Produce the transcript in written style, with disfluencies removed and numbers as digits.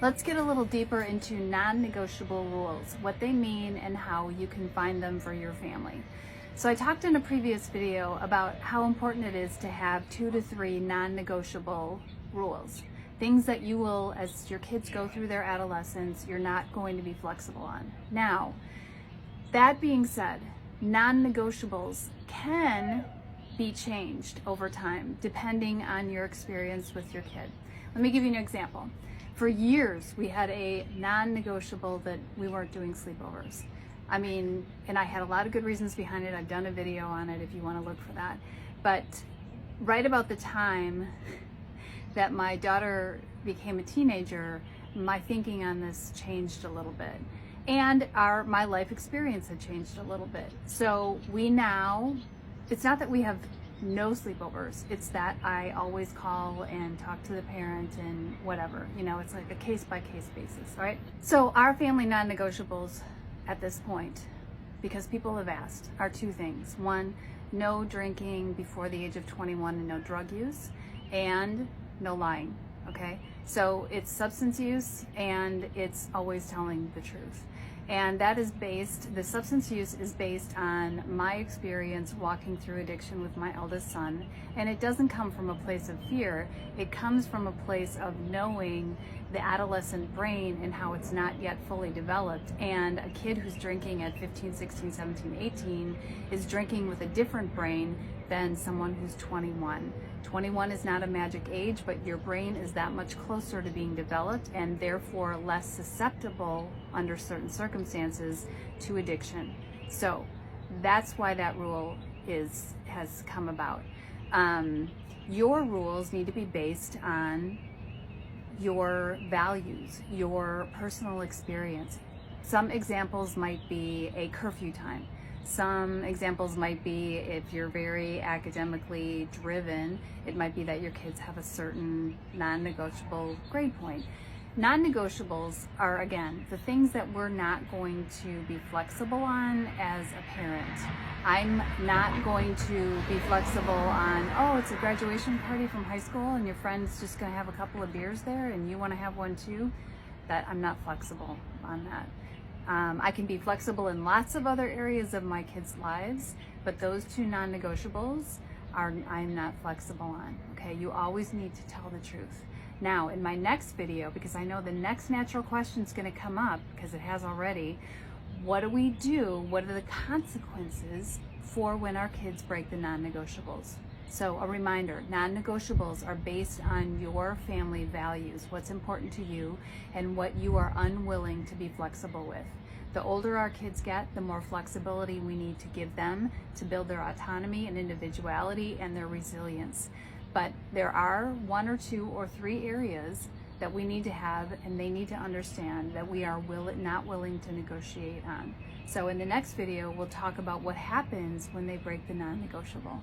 Let's get a little deeper into non-negotiable rules, what they mean and how you can find them for your family. So I talked in a previous video about how important it is to have 2 to 3 non-negotiable rules. Things that you will, as your kids go through their adolescence, you're not going to be flexible on. Now, that being said, non-negotiables can be changed over time depending on your experience with your kid. Let me give you an example. For years, we had a non-negotiable that we weren't doing sleepovers. And I had a lot of good reasons behind it. I've done a video on it if you want to look for that. But right about the time that my daughter became a teenager, my thinking on this changed a little bit. And my life experience had changed a little bit. So we now, it's not that we have no sleepovers, it's that I always call and talk to the parent and whatever, it's like a case-by-case basis, all right? So our family non-negotiables at this point, because people have asked, are 2 things. 1, no drinking before the age of 21 and no drug use, and no lying, okay? So it's substance use and it's always telling the truth. And that is the substance use is based on my experience walking through addiction with my eldest son. And it doesn't come from a place of fear. It comes from a place of knowing the adolescent brain and how it's not yet fully developed. And a kid who's drinking at 15, 16, 17, 18 is drinking with a different brain than someone who's 21. 21 is not a magic age, but your brain is that much closer to being developed and therefore less susceptible under certain circumstances to addiction. So that's why that rule has come about. Your rules need to be based on your values, your personal experience. Some examples might be a curfew time. Some examples might be if you're very academically driven, it might be that your kids have a certain non-negotiable grade point. Non-negotiables are, again, the things that we're not going to be flexible on as a parent. I'm not going to be flexible on, oh, it's a graduation party from high school and your friend's just going to have a couple of beers there and you want to have one too. That I'm not flexible on that. I can be flexible in lots of other areas of my kids' lives, but those 2 non-negotiables I'm not flexible on, okay? You always need to tell the truth. Now, in my next video, because I know the next natural question is going to come up, because it has already, what do we do? What are the consequences for when our kids break the non-negotiables? So a reminder, non-negotiables are based on your family values, what's important to you, and what you are unwilling to be flexible with. The older our kids get, the more flexibility we need to give them to build their autonomy and individuality and their resilience. But there are 1 or 2 or 3 areas that we need to have, and they need to understand that we are not willing to negotiate on. So in the next video, we'll talk about what happens when they break the non-negotiable.